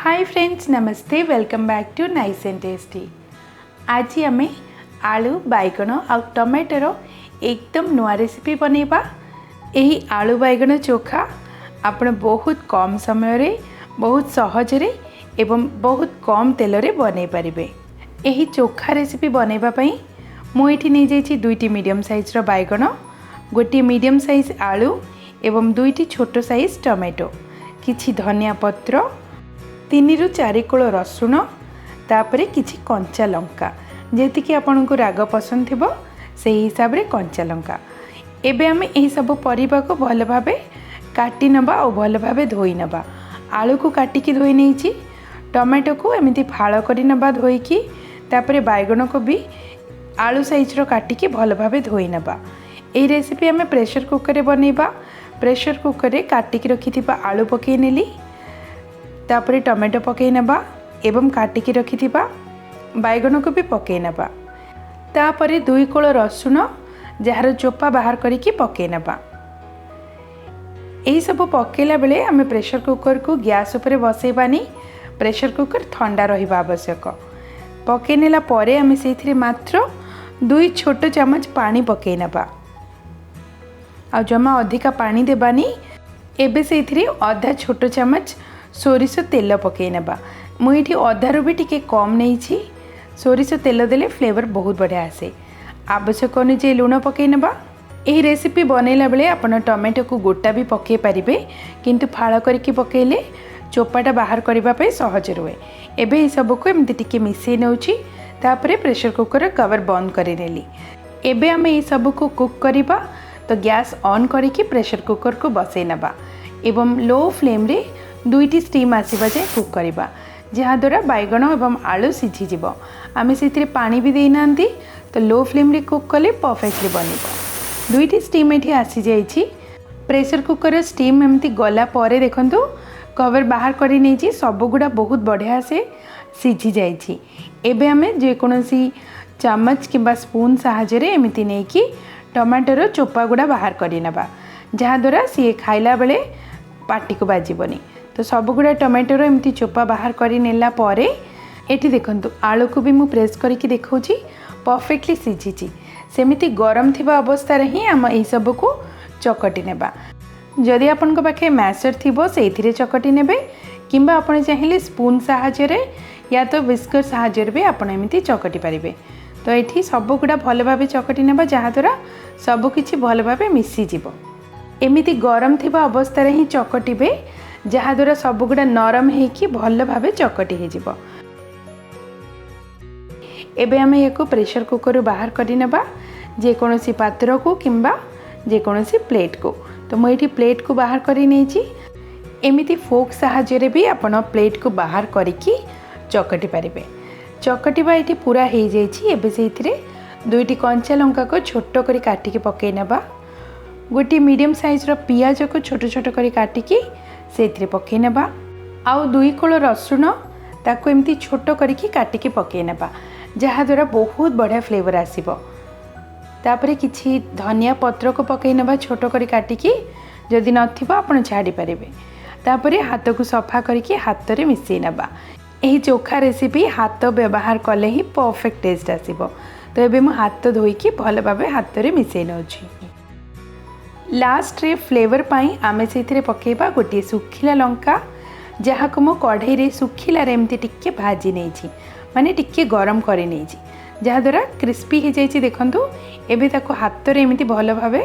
हाय friends, नमस्ते। Welcome back to Nice and Tasty. आज आम आलू बैगण आ टमाटर एकदम नुआ रेसिपी बनैबा। यही आलू बैगण चोखा आपण बहुत कम समय रे, बहुत सहजरे एवं बहुत कम तेल रे बनै पारिबे। यही चोखा रेसिपी बनैबा पई मु एठी नै जाइछि दुईटी मीडियम साइज रो बैगण, गोटे मीडियम साइज आलू एवं दुईटी छोट साइज टमाटो, किछि धनिया पत्र, 3 ରୁ 4 कोळ रसुण, तापरे किछि कंचा लंका, जेति कि आपन को राग पसंद थिबो सेही हिसाब रे कंचा लंका। एबे आमे एही सब परिबा को भल भाबे काटी नबा और भल भाबे धोई नबा। आलू को काटी की धोई नेछि, टमाटो को एमिति फाळ करी नबा धोई की, तापरे बैगण को भी आलू साइज रो काटी की भल भाबे धोई नबा। एही रेसिपी आमे प्रेशर कुकर रे बनेबा। प्रेशर कुकर रे काटी की रखिथिबा आलू पकेई नेली, तापरे टमाटो पकई नबा एवं काटिकी रखिथिबा बैगण को भी पकई नबा। तापरे 2 कोळ रसुण जार चोपा बाहर करिकी पकई नबा। एही सब पकेला बेले आमे प्रेशर कुकर को गैस ऊपर बसैबानी। प्रेशर कुकर ठंडा रहिबा आवश्यक। पकई नेला परे आमे सेथिरे मात्र 2 छोट चम्मच पानी पकई नबा। आ जमा अधिका पानी देबानी। एबे सेथिरे आधा छोट चम्मच सोरिष तेल पकई नबा। मुझे अधारू भी टिके कम नहीं। सोरिष तेल देले फ्लेवर बहुत बढ़िया आसे। आवश्यक अनुसार लुण पकई नबा। यही रेसिपी बनैला बेले आपण टमाटो को गोटा भी पकई पारिबे, किंतु फाळ करके पकईले चोपाटा बाहर करबा पे सहज रुए। एबे ई सब को एमती टिके मिसई नउची। तापरे प्रेशर कुकर कवर बंद करि नेली। एबे आमे ई सब को कुक करिबा। तो गैस ऑन करिकी प्रेशर कुकर को बसई नबा एवं लो फ्लेम रे 2टी स्टीम आसीबा जाय कुक करिबा, जहाद्वारा बैगण एवं आलू सिझी जीवो। आमे सेतिरे पानी भी देइनांती, तो लो फ्लेम रे कुक कले परफेक्टली बनिबो। 2टी स्टीम एठी आसी जाइछि। प्रेशर कुकर स्टीम एमती गला परे देखंतु कवर बाहर करि नेछि, सब गुडा बहुत बढ़िया से सिझी जाइछि। एबे आमे जे कोनोसी चम्मच किबा स्पून सहायता रे एमिति नै कि टमाटर चोपा गुडा बाहर करि नबा, जहाद्वारा सी खाइला बेले पाटी को बाजिबनी। तो सब गुड़ा टमाटर एमती चोपा बाहर कर नेला परे एठी देखंतु आलू को भी मु प्रेस करके देखौची परफेक्टली सिझीची। सेमिति गरम थिबा अवस्था रे ही हम एई सब को चकटी नेबा। जदि आपन को पाखे मैशर थिबो सेथिरे चकटी नेबे, किंबा आपन चाहिले स्पून सहायता रे या तो विस्कर सहायता रे भी आपन एमिति चकटी परिबे। तो एठी सब गुड़ा भल भाबे चकटी नेबा, जहाद्वारा सब किछि भल भाबे मिसी जिवो। एमिति गरम थिबा अवस्था रे ही चकटिबे, जहाद्वारा सबगुड़ा नरम होकि भल भावे चकटी हो। एबे आमे याको प्रेशर कुकर बाहर करि नबा, जेकोसी पात्र को किंबा जेकोसी प्लेट को। तो मुझे प्लेट को बाहर करि नेछि। एमिति फोक सहायता भी आपण प्लेट को बाहर करिकी चकटी पारिबे। चकटिबा एठी पूरा हो जाइछि। एबे सेथिरे 2टी कंचा लंका को छोट करी काटिकी पकई नबा। गोटे मीडियम साइज रो पियाज को छोट छोट करी काटिकी सेथिरे पकई नबा। आउ 2 कोळ रसुण ताको एमती छोट करिकी काटिकी पकई नबा, जहाद्वारा बहुत बढ़िया फ्लेवर आसीबो। तापरे किछि धनिया पत्र को पकई नबा छोट करी काटिकी, जदि नथिबो आपण छाडी पारिबे। तापरे हाथ को सफा करिकी हाथ रे मिसई नबा। एही चोखा रेसिपी हाथ व्यवहार कले ही परफेक्ट टेस्ट आसीबो। तो एबे मु हाथ धोईकी भल भाबे हाथ रे मिसई नउची। लास्ट रे फ्लेवर पाई आमे सेथिरे पकेबा गोटे सुखिला लंका, जहाँ को मो कढ़ई रे सुखिला रे एमती टिके भाजी नेछि, माने टिके गरम करि नेछि, जहाद्वारा क्रिस्पी हो जाइछि। देखंतु एबे ताको हाथ रे एमती भल भाबे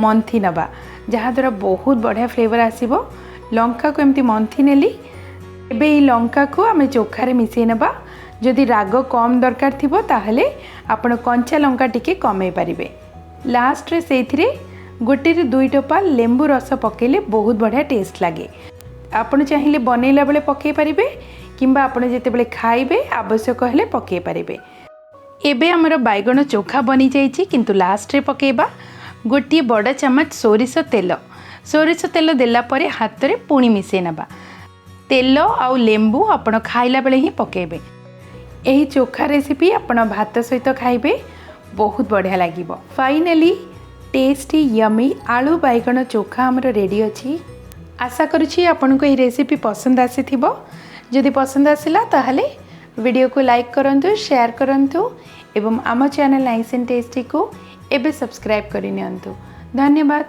मंथी नबा, जहाद्वारा बहुत बढ़िया फ्लेवर आसीबो। लंका को एमती मंथी नेली। एबे ई लंका को आमे चोखा रे मिसई नबा। जदि राग कम दरकार थिबो ताहले आपण कंचा लंका टिके कमै पारिबे। लास्ट रे सेथिरे गोटे 2 टोपा लेंबू रस पकेले बहुत बढ़िया टेस्ट लगे। आपण चाहिए बनैला बेले पकई पारिबे, किंबा आपण जेते बेले खाइबे आवश्यक हेले पकई पारिबे। एबे हमर बैगण चोखा बनी जाइछि, किंतु लास्ट रे पकेबा गोटे बड़ चम्मच सोरिष तेल। सोरिष तेल देला परे हाथ रे पुणी मिसई नबा। तेल आउ लेंबू आपण खाइला बेले ही पकेबे। एही चोखा रेसिपी आपण भात सहित खाइबे, बहुत बढ़िया लागिबो। फाइनली टेस्टी यमी आलू बैगण चोखा हमर रेडी अछि। आशा करुछि आपनको ये रेसिपी पसंद आसीथिबो। जदि पसंद आसिला ताहले वीडियो को लाइक करंतु, शेयर करंतु एवं आम चैनल नाइस एंड टेस्टी को एबे सब्सक्राइब करि नियंतु। धन्यवाद।